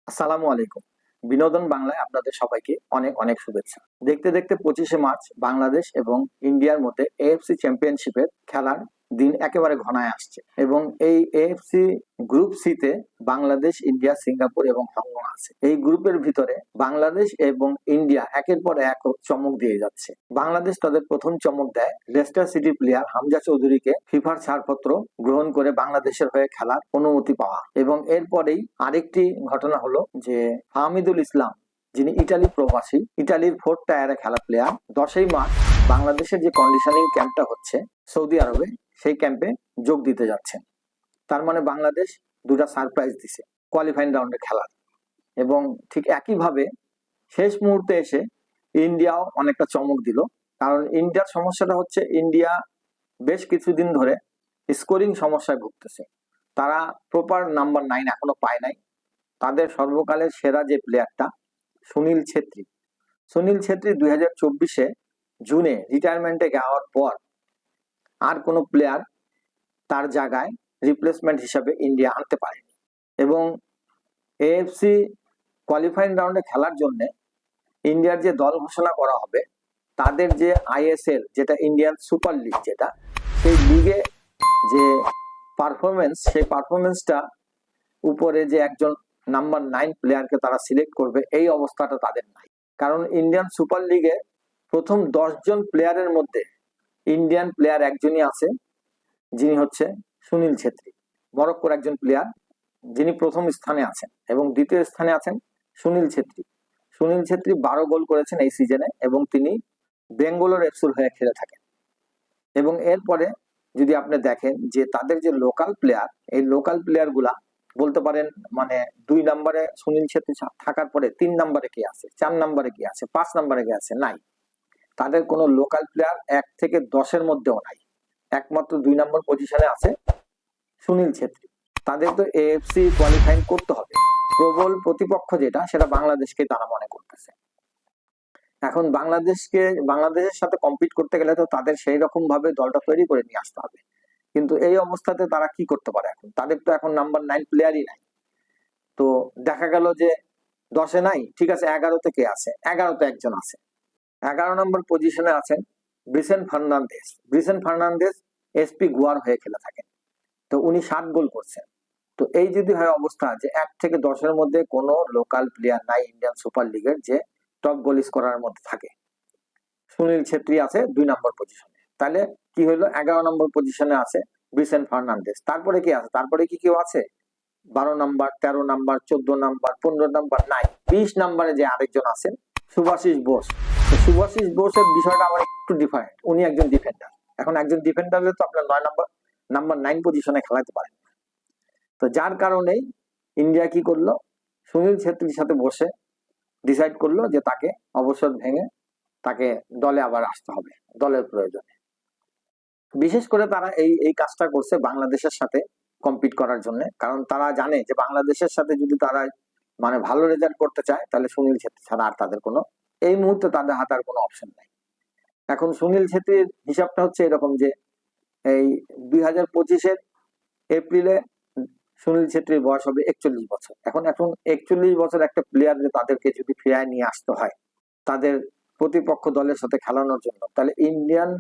আসসালামু আলাইকুম। বিনোদন বাংলায় আপনাদের সবাইকে অনেক অনেক শুভেচ্ছা। দেখতে দেখতে 25শে মার্চ বাংলাদেশ এবং ইন্ডিয়ার মধ্যে এএফসি চ্যাম্পিয়নশিপের খেলার দিন একেবারে ঘনায় আসছে এবং এই এএফসি গ্রুপ সি তে বাংলাদেশ, ইন্ডিয়া, সিঙ্গাপুর এবং হংকং আছে। এই গ্রুপের ভিতরে বাংলাদেশ এবং ইন্ডিয়া একের পর এক চমক দিয়ে যাচ্ছে। বাংলাদেশ তাদের প্রথম চমক দেয় লেস্টার সিটি প্লেয়ার হামজা চৌধুরীকে ফিফার ছাড়পত্র গ্রহণ করে বাংলাদেশের হয়ে খেলার অনুমতি পাওয়া, এবং এরপরেই আরেকটি ঘটনা হলো যে হামিদুল ইসলাম, যিনি ইটালি প্রবাসী, ইটালির ফোর্থ টায়ারে খেলা প্লেয়ার, 10ই মার্চ বাংলাদেশের যে কন্ডিশনিং ক্যাম্পটা হচ্ছে সৌদি আরবে, সেই ক্যাম্পে যোগ দিতে যাচ্ছেন। তার মানে বাংলাদেশ দুটা সারপ্রাইজ দিছে কোয়ালিফাইং রাউন্ডে খেলার। এবং ঠিক একইভাবে শেষ মুহূর্তে এসে ইন্ডিয়াও অনেকটা চমক দিল, কারণ ইন্ডিয়ার সমস্যাটা হচ্ছে ইন্ডিয়া বেশ কিছুদিন ধরে স্কোরিং সমস্যায় ভুগতেছে। তারা প্রপার নাম্বার 9 এখনো পায় নাই। তাদের সর্বকালের সেরা যে প্লেয়ারটা সুনীল ছেত্রী, সুনীল ছেত্রী 2024-এ জুনে রিটায়ারমেন্টে যাওয়ার পর আর কোনো প্লেয়ার তার জায়গায় রিপ্লেসমেন্ট হিসাবে ইন্ডিয়া আনতে পারেনি। এবং এএফসি কোয়ালিফাইং রাউন্ডে খেলার জন্য ইন্ডিয়ার যে দল ঘোষণা করা হবে, তাদের যে আইএসএল, যেটা ইন্ডিয়ান সুপার লিগ, যেটা সেই লিগে যে পারফরমেন্স, সেই পারফরমেন্সটা উপরে যে একজন নাম্বার 9 প্লেয়ারকে তারা সিলেক্ট করবে, এই অবস্থাটা তাদের নাই। কারণ ইন্ডিয়ান সুপার লিগে প্রথম 10 জন প্লেয়ারের মধ্যে ইন্ডিয়ান প্লেয়ার একজনই আছে, যিনি হচ্ছে সুনীল ছেত্রী, মরক্কোর একজন প্লেয়ার, যিনি প্রথম স্থানে আছেন, এবং দ্বিতীয় স্থানে আছেন সুনীল ছেত্রী। সুনীল ছেত্রী 12 গোল করেছেন এই সিজনে, এবং তিনি বেঙ্গালোর এফসির হয়ে খেলে থাকেন। এবং এরপরে যদি আপনি দেখেন যে তাদের যে লোকাল প্লেয়ার, এই লোকাল প্লেয়ার গুলা বলতে পারেন মানে 2 নম্বরে সুনীল ছেত্রী থাকার পরে 3 নম্বরে কে আছে, 4 নম্বরে কে আছে, 5 নম্বরে কে আছে, নাই। তাদের কোনো লোকাল প্লেয়ার 1 থেকে 10-এর মধ্যেও নাই। একমাত্র 2 নম্বর পজিশনে আছে সুনীল ছেত্রী। তাদের তো এএফসি কোয়ালিফাইং করতে হবে। প্রবল প্রতিপক্ষ যেটা, সেটা বাংলাদেশকে তারা মনে করতেছে। এখন বাংলাদেশের সাথে কম্পিট করতে গেলে তো তাদের সেই রকম ভাবে দলটা তৈরি করে নিয়ে আসতে হবে। কিন্তু এই অবস্থাতে তারা কি করতে পারে? এখন তাদের তো এখন নাম্বার 9 প্লেয়ারই নাই। তো দেখা গেল যে 10-এ নাই, ঠিক আছে, 11-তে কে আছে? 11-তে একজন আছে। 11 নম্বর পজিশনে আছেন ব্রিসেন ফার্নান্দেজ। ব্রিসেন ফার্নান্দেজ এসপি গোয়ার হয়ে খেলে থাকেন। তো উনি 7 গোল করছেন। তো এই যদি হয় অবস্থা যে 1 থেকে 10-এর মধ্যে কোনো লোকাল প্লেয়ার নাই ইন্ডিয়ান সুপার লিগের যে টপ গোল স্কোরার মধ্যে থাকে, সুনীল ছেত্রী আছে 2 নম্বর পজিশনে, তাহলে কি হলো? 11 নম্বর পজিশনে আছে ব্রিসেন ফার্নান্দেজ। তারপরে কি আছে? তারপরে কি কেউ আছে? 12 নাম্বার, 13 নাম্বার, 14 নাম্বার, 15 নাম্বার নাই। 20 নাম্বারে যে আরেকজন আছেন শুভাশিস বোস। শুভাশিস বোসের বিষয়টা আবার একটু ডিফারেন্ট। উনি একজন ডিফেন্ডার। এখন একজন ডিফেন্ডারে তো আপনার 9 নাম্বার 9 পজিশনে খেলাতে পারেন। তো যার কারণেই ইন্ডিয়া কি করলো? সুনীল ছেত্রীর সাথে বসে ডিসাইড করলো যে তাকে অবসর ভেঙে তাকে দলে আবার আসতে হবে, দলের প্রয়োজনে। বিশেষ করে তারা এই কাজটা করছে বাংলাদেশের সাথে কম্পিট করার জন্য, কারণ তারা জানে যে বাংলাদেশের সাথে যদি তারা মানে ভালো রেজাল্ট করতে চায়, তাহলে সুনীল ছেত্রী ছাড়া আর তাদের কোনো এই মুহূর্তে তাদের হাতে আর কোনো অপশন নাই। এখন সুনীল ছেত্রীর হিসাবটা হচ্ছে এরকম যে এই 2025-এর এপ্রিলে সুনীল ছেত্রীর বয়স হবে 41 বছর। এখন 41 বছর একটা প্লেয়ার যে তাদেরকে যদি ফিরায় নিয়ে আসতে হয় তাদের প্রতিপক্ষ দলের সাথে খেলানোর জন্য, তাহলে ইন্ডিয়ান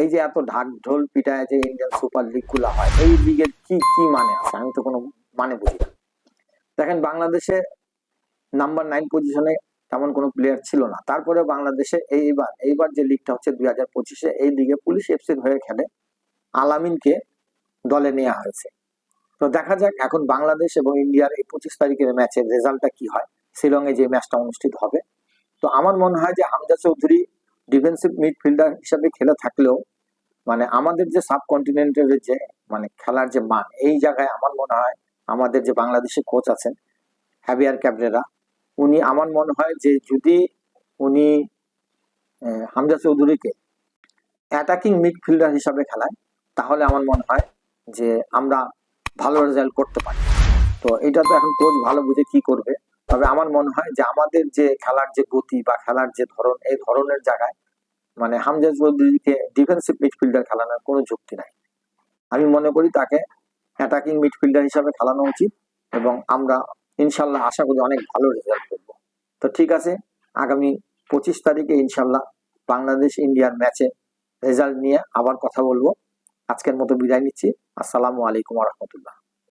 এই যে এত ঢাক ঢোল পিটায় যে ইন্ডিয়ান সুপার লিগ গুলা হয়, এই লিগের কি কি মানে আছে? আমি তো কোনো মানে বুঝি না। দেখেন, বাংলাদেশে নাম্বার 9 পজিশনে তেমন কোনো প্লেয়ার ছিল না। তারপরে বাংলাদেশে এইবার যে লিগটা হচ্ছে 2025-এ, এই লিগে পুলিশ এফসির হয়ে খেলে আলামিনকে দলে নেওয়া হয়েছে। তো দেখা যাক এখন বাংলাদেশ এবং ইন্ডিয়ার এই 25 তারিখের ম্যাচের রেজাল্টটা কি হয়, শিলংয়ে যে ম্যাচটা অনুষ্ঠিত হবে। তো আমার মনে হয় যে হামজা চৌধুরী ডিফেন্সিভ মিডফিল্ডার হিসেবে খেলে থাকলেও মানে আমাদের যে সাবকন্টিনেন্টের যে মানে খেলার যে মান, এই জায়গায় আমার মনে হয় আমাদের যে বাংলাদেশি কোচ আছেন হ্যাভিয়ার ক্যাবরেরা, উনি আমার মনে হয় যে যদি উনি হামজা চৌধুরীকে অ্যাটাকিং মিডফিল্ডার হিসাবে খেলায়, তাহলে আমার মনে হয় যে আমরা ভালো রেজাল্ট করতে পারি। তো এটা তো এখন কোচ ভালো বুঝে কি করবে। তবে আমার মনে হয় যে আমাদের যে খেলার যে গতি বা খেলার যে ধরন, এই ধরনের জায়গায় মানে হামজা চৌধুরীকে ডিফেন্সিভ মিডফিল্ডার খেলানোর কোনো যুক্তি নাই। আমি মনে করি তাকে অ্যাটাকিং মিডফিল্ডার হিসাবে খেলানো উচিত, এবং আমরা ইনশাল্লাহ আশা করি অনেক ভালো রেজাল্ট করবো। তো ঠিক আছে, আগামী 25 তারিখে ইনশাল্লাহ বাংলাদেশ ইন্ডিয়ার ম্যাচে রেজাল্ট নিয়ে আবার কথা বলবো। আজকের মতো বিদায় নিচ্ছি। আসসালামু আলাইকুম রহমতুল্লাহ।